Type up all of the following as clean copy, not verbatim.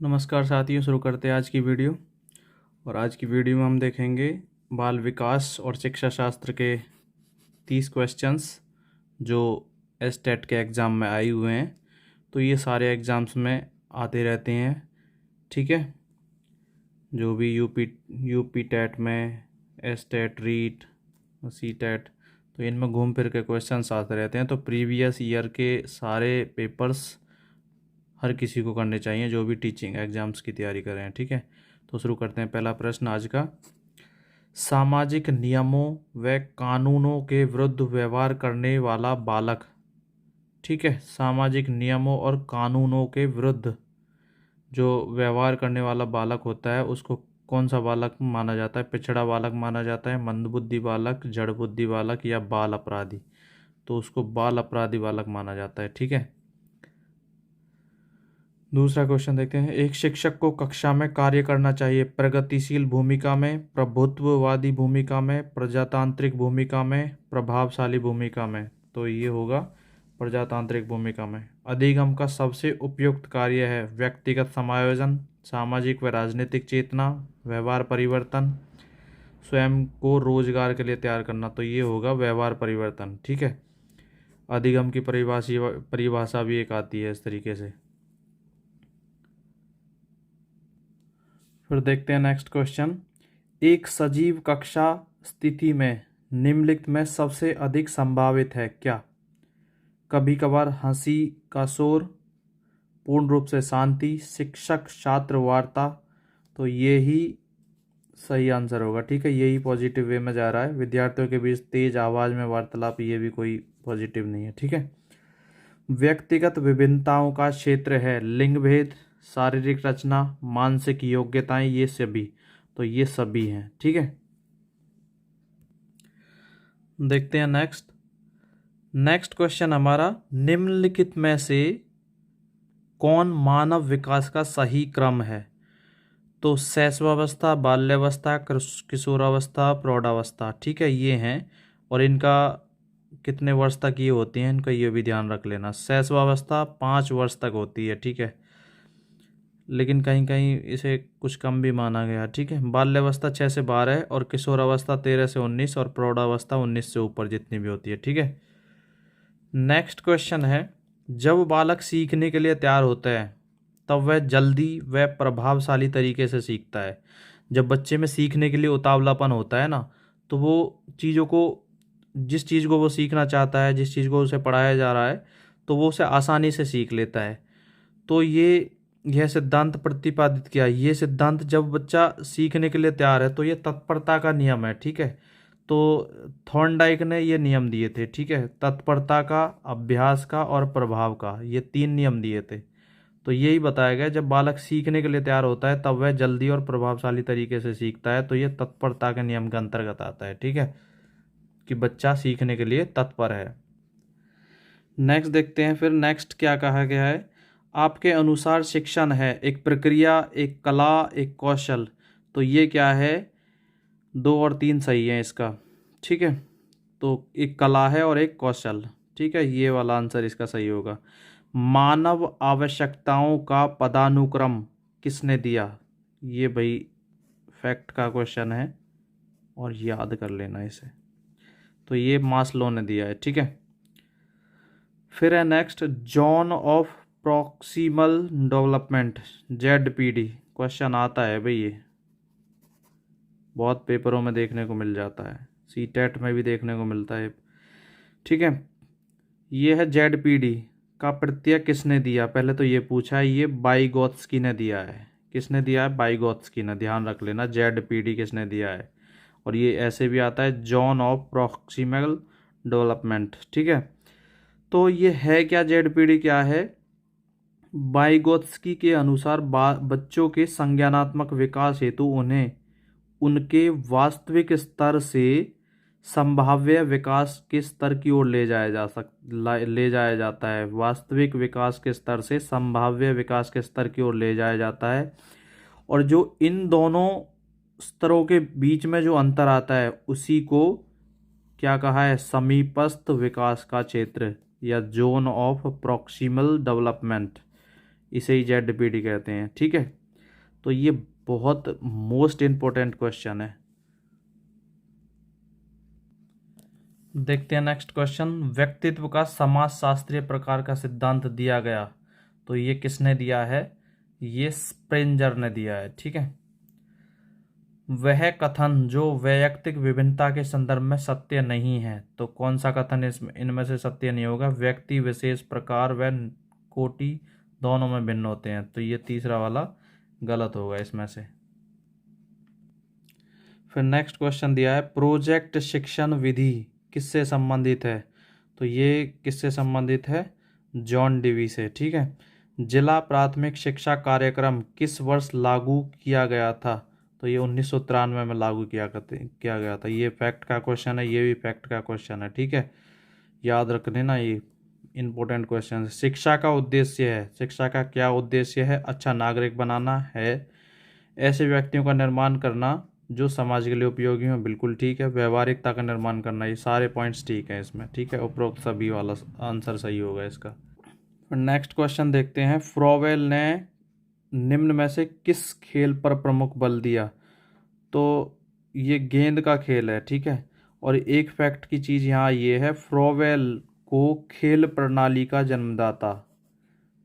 नमस्कार साथियों, शुरू करते हैं आज की वीडियो। और आज की वीडियो में हम देखेंगे बाल विकास और शिक्षा शास्त्र के 30 क्वेश्चंस जो एसटेट के एग्ज़ाम में आए हुए हैं। तो ये सारे एग्ज़ाम्स में आते रहते हैं, ठीक है। जो भी यूपी टेट में, एसटेट, रीट, सी टेट, तो इनमें घूम फिर के क्वेश्चंस आते रहते हैं। तो प्रीवियस ईयर के सारे पेपर्स हर किसी को करने चाहिए जो भी टीचिंग एग्जाम्स की तैयारी कर रहे हैं, ठीक है। तो शुरू करते हैं। पहला प्रश्न आज का, सामाजिक नियमों व कानूनों के विरुद्ध व्यवहार करने वाला बालक, ठीक है। सामाजिक नियमों और कानूनों के विरुद्ध जो व्यवहार करने वाला बालक होता है उसको कौन सा बालक माना जाता है? पिछड़ा बालक माना जाता है, मंदबुद्धि बालक, जड़ बुद्धि बालक या बाल अपराधी? तो उसको बाल अपराधी बालक माना जाता है, ठीक है। दूसरा क्वेश्चन देखते हैं। एक शिक्षक को कक्षा में कार्य करना चाहिए प्रगतिशील भूमिका में, प्रभुत्ववादी भूमिका में, प्रजातांत्रिक भूमिका में, प्रभावशाली भूमिका में? तो ये होगा प्रजातांत्रिक भूमिका में। अधिगम का सबसे उपयुक्त कार्य है व्यक्तिगत समायोजन, सामाजिक व राजनीतिक चेतना, व्यवहार परिवर्तन, स्वयं को रोजगार के लिए तैयार करना। तो ये होगा व्यवहार परिवर्तन, ठीक है। अधिगम की परिभाषा भी एक आती है इस तरीके से। फिर देखते हैं नेक्स्ट क्वेश्चन। एक सजीव कक्षा स्थिति में निम्नलिखित में सबसे अधिक संभावित है क्या? कभी कभार हंसी का शोर, पूर्ण रूप से शांति, शिक्षक छात्र वार्ता? तो ये ही सही आंसर होगा, ठीक है। यही पॉजिटिव वे में जा रहा है। विद्यार्थियों के बीच तेज आवाज में वार्तालाप, ये भी कोई पॉजिटिव नहीं है, ठीक है। व्यक्तिगत विभिन्नताओं का क्षेत्र है लिंग भेद, शारीरिक रचना, मानसिक योग्यताएं, ये सभी। तो ये सभी हैं, ठीक है। देखते हैं नेक्स्ट क्वेश्चन हमारा, निम्नलिखित में से कौन मानव विकास का सही क्रम है? तो शैशवावस्था, बाल्यावस्था, किशोरावस्था, प्रौढ़ावस्था, ठीक है, ये हैं। और इनका कितने वर्ष तक ये होती हैं, इनका ये भी ध्यान रख लेना। शैशवावस्था 5 वर्ष तक होती है, ठीक है, लेकिन कहीं कहीं इसे कुछ कम भी माना गया, ठीक है। बाल्यावस्था 6 से 12 है, और किशोरावस्था 13 से 19, और प्रौढ़ावस्था 19 से ऊपर जितनी भी होती है, ठीक है। नेक्स्ट क्वेश्चन है, जब बालक सीखने के लिए तैयार होता है तब वह जल्दी व प्रभावशाली तरीके से सीखता है। जब बच्चे में सीखने के लिए उतावलापन होता है ना, तो वो चीज़ों को, जिस चीज़ को वो सीखना चाहता है, जिस चीज़ को उसे पढ़ाया जा रहा है, तो वो उसे आसानी से सीख लेता है। तो यह सिद्धांत प्रतिपादित किया। ये सिद्धांत, जब बच्चा सीखने के लिए तैयार है तो ये तत्परता का नियम है, ठीक है। तो थॉर्नडाइक ने ये नियम दिए थे, ठीक है। तत्परता का, अभ्यास का और प्रभाव का, ये 3 नियम दिए थे। तो यही बताया गया, जब बालक सीखने के लिए तैयार होता है तब वह जल्दी और प्रभावशाली तरीके से सीखता है। तो ये तत्परता के नियम के अंतर्गत आता है, ठीक है, कि बच्चा सीखने के लिए तत्पर है। नेक्स्ट देखते हैं। फिर नेक्स्ट क्या कहा गया है, आपके अनुसार शिक्षण है एक प्रक्रिया, एक कला, एक कौशल? तो ये क्या है, 2 और 3 सही है इसका, ठीक है। तो एक कला है और एक कौशल, ठीक है, ये वाला आंसर इसका सही होगा। मानव आवश्यकताओं का पदानुक्रम किसने दिया? ये भाई फैक्ट का क्वेश्चन है और याद कर लेना इसे। तो ये मास्लो ने दिया है, ठीक है। फिर है next, zone of proximal development, ZPD, question आता है भाई, ये बहुत पेपरों में देखने को मिल जाता है, CTET में भी देखने को मिलता है, ठीक है। ये है ZPD का प्रत्यय किसने दिया? पहले तो ये पूछा है, ये वाइगोत्स्की ने दिया है। किसने दिया है? वाइगोत्स्की ने, ध्यान रख लेना, ZPD किसने दिया है। और ये ऐसे भी आता है, जोन ऑफ प्रॉक्सिमल डेवलपमेंट, ठीक है। तो ये है क्या, ZPD क्या है? वाइगोत्स्की के अनुसार बच्चों के संज्ञानात्मक विकास हेतु उन्हें उनके वास्तविक स्तर से संभाव्य विकास के स्तर की ओर ले जाया जाता है। वास्तविक विकास के स्तर से संभाव्य विकास के स्तर की ओर ले जाया जाता है। और जो इन दोनों स्तरों के बीच में जो अंतर आता है उसी को क्या कहा है? समीपस्थ विकास का क्षेत्र या जोन ऑफ प्रॉक्सिमल डेवलपमेंट, इसे ही ZPD कहते हैं, ठीक है। तो ये बहुत मोस्ट इम्पोर्टेंट क्वेश्चन है। देखते हैं नेक्स्ट क्वेश्चन। व्यक्तित्व का समाजशास्त्रीय प्रकार का सिद्धांत दिया गया, तो ये किसने दिया है? ये स्प्रेंजर ने दिया है, ठीक है। वह कथन जो वैयक्तिक विभिन्नता के संदर्भ में सत्य नहीं है, तो कौन सा कथन इसमें इनमें से सत्य नहीं होगा? व्यक्ति विशेष प्रकार व कोटि दोनों में भिन्न होते हैं, तो ये तीसरा वाला गलत होगा इसमें से। फिर नेक्स्ट क्वेश्चन दिया है, प्रोजेक्ट शिक्षण विधि किससे संबंधित है? तो ये किससे संबंधित है? जॉन डीवी से, ठीक है। जिला प्राथमिक शिक्षा कार्यक्रम किस वर्ष लागू किया गया था? तो ये 1993 में लागू किया गया था। ये फैक्ट का क्वेश्चन है, ये भी फैक्ट का क्वेश्चन है, ठीक है। याद रख लेना, ये इंपॉर्टेंट क्वेश्चन है। शिक्षा का उद्देश्य है, शिक्षा का क्या उद्देश्य है? अच्छा नागरिक बनाना है, ऐसे व्यक्तियों का निर्माण करना जो समाज के लिए उपयोगी हो, बिल्कुल ठीक है। व्यवहारिकता का निर्माण करना, ये सारे पॉइंट्स ठीक हैं इसमें, ठीक है। उपरोक्त सभी वाला आंसर सही होगा इसका। नेक्स्ट क्वेश्चन देखते हैं। फ्रोवेल ने निम्न में से किस खेल पर प्रमुख बल दिया? तो ये गेंद का खेल है, ठीक है। और एक फैक्ट की चीज़ यहाँ ये है, फ्रोवेल को खेल प्रणाली का जन्मदाता,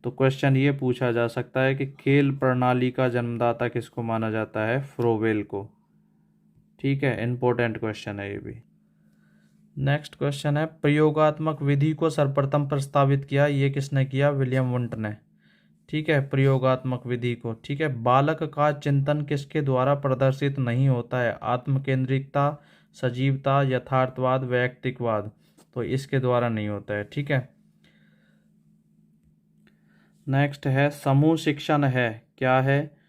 तो क्वेश्चन ये पूछा जा सकता है कि खेल प्रणाली का जन्मदाता किसको माना जाता है? फ्रोवेल को, ठीक है। इंपॉर्टेंट क्वेश्चन है ये भी। नेक्स्ट क्वेश्चन है, प्रयोगात्मक विधि को सर्वप्रथम प्रस्तावित किया, ये किसने किया? विलियम वुंट ने, ठीक है। प्रयोगात्मक विधि को, ठीक है। बालक का चिंतन किसके द्वारा प्रदर्शित नहीं होता है? आत्मकेंद्रिकता, सजीवता, यथार्थवाद, वैयक्तिकवाद, तो इसके द्वारा नहीं होता है, ठीक है। नेक्स्ट है, समूह शिक्षण है, क्या है?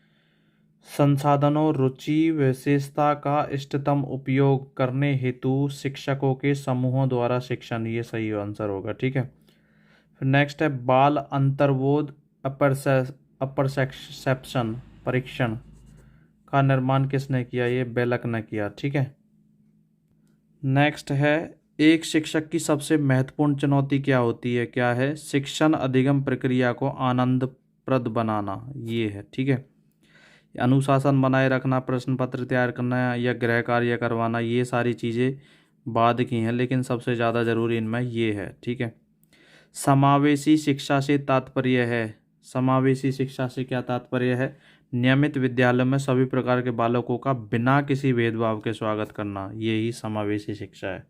संसाधनों, रुचि, विशेषता का इष्टतम उपयोग करने हेतु शिक्षकों के समूहों द्वारा शिक्षण, ये सही आंसर होगा, ठीक है। फिर नेक्स्ट है, बाल अंतर्बोध अपरसेप्शन परीक्षण का निर्माण किसने किया? ये बेलक ने किया, ठीक है। नेक्स्ट है, एक शिक्षक की सबसे महत्वपूर्ण चुनौती क्या होती है? क्या है? शिक्षण अधिगम प्रक्रिया को आनंदप्रद बनाना, ये है, ठीक है। अनुशासन बनाए रखना, प्रश्न पत्र तैयार करना या गृह कार्य करवाना, ये सारी चीज़ें बाद की हैं, लेकिन सबसे ज़्यादा ज़रूरी इनमें ये है, ठीक है। समावेशी शिक्षा से तात्पर्य है, समावेशी शिक्षा से क्या तात्पर्य है? नियमित विद्यालय में सभी प्रकार के बालकों का बिना किसी भेदभाव के स्वागत करना, ये ही समावेशी शिक्षा है।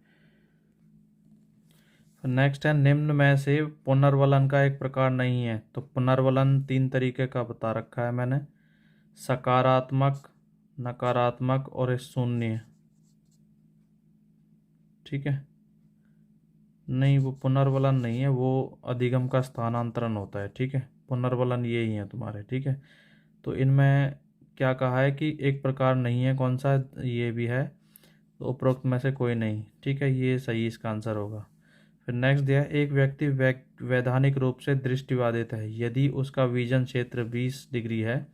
नेक्स्ट है, निम्न में से पुनर्वलन का एक प्रकार नहीं है, तो पुनर्वलन 3 तरीके का बता रखा है मैंने, सकारात्मक, नकारात्मक और शून्य, ठीक है। नहीं, वो पुनर्वलन नहीं है, वो अधिगम का स्थानांतरण होता है, ठीक है। पुनर्वलन ये ही है तुम्हारे, ठीक है। तो इनमें क्या कहा है कि एक प्रकार नहीं है, कौन सा? ये भी है, तो उपरोक्त में से कोई नहीं, ठीक है। ये सही इसका आंसर होगा। फिर नेक्स्ट दिया है, एक व्यक्ति वैधानिक रूप से दृष्टिबाधित है, यदि उसका विजन क्षेत्र 20 डिग्री है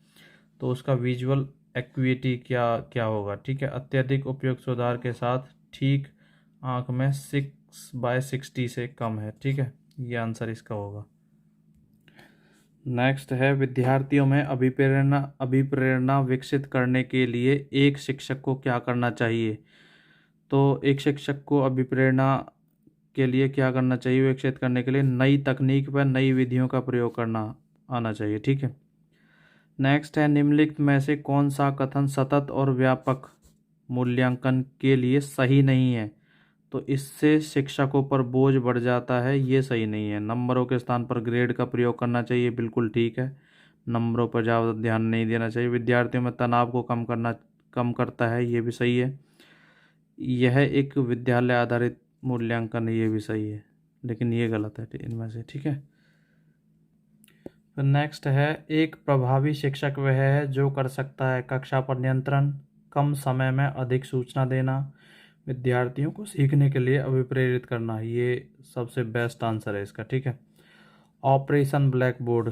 तो उसका विजुअल एक्यूटी क्या क्या होगा? ठीक है, अत्यधिक उपयोग सुधार के साथ ठीक आंख में 6/60 से कम है, ठीक है। ये आंसर इसका होगा। नेक्स्ट है, विद्यार्थियों में अभिप्रेरणा विकसित करने के लिए एक शिक्षक को क्या करना चाहिए? तो एक शिक्षक को अभिप्रेरणा के लिए क्या करना चाहिए? विकसित करने के लिए नई तकनीक व नई विधियों का प्रयोग करना आना चाहिए, ठीक है। नेक्स्ट है, निम्नलिखित में से कौन सा कथन सतत और व्यापक मूल्यांकन के लिए सही नहीं है? तो इससे शिक्षकों पर बोझ बढ़ जाता है, ये सही नहीं है। नंबरों के स्थान पर ग्रेड का प्रयोग करना चाहिए, बिल्कुल ठीक है। नंबरों पर ज़्यादा ध्यान नहीं देना चाहिए। विद्यार्थियों में तनाव को कम करता है, ये भी सही है। यह एक विद्यालय आधारित मूल्यांकन है, ये भी सही है, लेकिन ये गलत है इनमें से, ठीक है। फिर नेक्स्ट है, एक प्रभावी शिक्षक वह है जो कर सकता है कक्षा पर नियंत्रण, कम समय में अधिक सूचना देना, विद्यार्थियों को सीखने के लिए अभिप्रेरित करना, ये सबसे बेस्ट आंसर है इसका, ठीक है। ऑपरेशन ब्लैक बोर्ड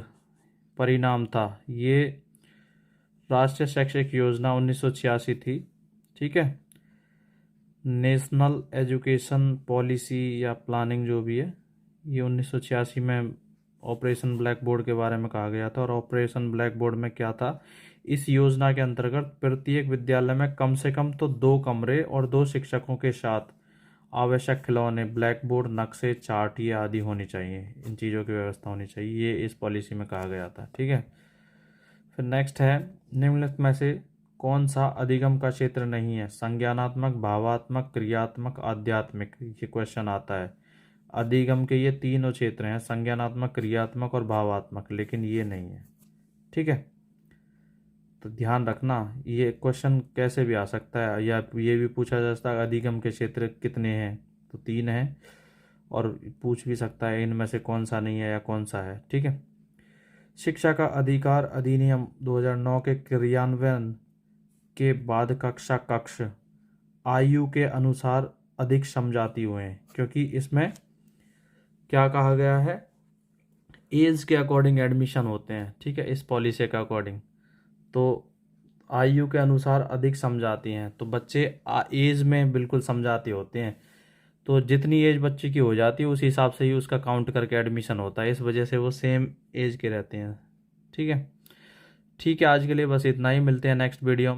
परिणाम था, ये राष्ट्रीय शैक्षिक योजना 1986 थी, ठीक है। नेशनल एजुकेशन पॉलिसी या प्लानिंग जो भी है, ये 1986 में ऑपरेशन ब्लैक बोर्ड के बारे में कहा गया था। और ऑपरेशन ब्लैक बोर्ड में क्या था, इस योजना के अंतर्गत प्रत्येक विद्यालय में कम से कम तो 2 कमरे और 2 शिक्षकों के साथ आवश्यक खिलौने, ब्लैक बोर्ड, नक्शे, चार्ट ये आदि होनी चाहिए। इन चीज़ों की व्यवस्था होनी चाहिए, ये इस पॉलिसी में कहा गया था। ठीक है, फिर नेक्स्ट है, निम्नलिखित में से कौन सा अधिगम का क्षेत्र नहीं है? संज्ञानात्मक, भावात्मक, क्रियात्मक, आध्यात्मिक। ये क्वेश्चन आता है। अधिगम के ये तीनों क्षेत्र हैं, संज्ञानात्मक, क्रियात्मक और भावात्मक, लेकिन ये नहीं है। ठीक है, तो ध्यान रखना, ये क्वेश्चन कैसे भी आ सकता है, या ये भी पूछा जा सकता है अधिगम के क्षेत्र कितने हैं, तो 3 हैं। और पूछ भी सकता है इनमें से कौन सा नहीं है या कौन सा है। ठीक है, शिक्षा का अधिकार अधिनियम 2009 के क्रियान्वयन के बाद कक्षा कक्ष आयु के अनुसार अधिक समझाती हुए हैं, क्योंकि इसमें क्या कहा गया है, एज के अकॉर्डिंग एडमिशन होते हैं। ठीक है, इस पॉलिसी के अकॉर्डिंग, तो आयु के अनुसार अधिक समझाती हैं, तो बच्चे एज में बिल्कुल समझाते होते हैं, तो जितनी एज बच्चे की हो जाती है उस हिसाब से ही उसका काउंट करके एडमिशन होता है, इस वजह से वो सेम एज के रहते हैं। ठीक है, ठीक है, आज के लिए बस इतना ही, मिलते हैं नेक्स्ट वीडियो में।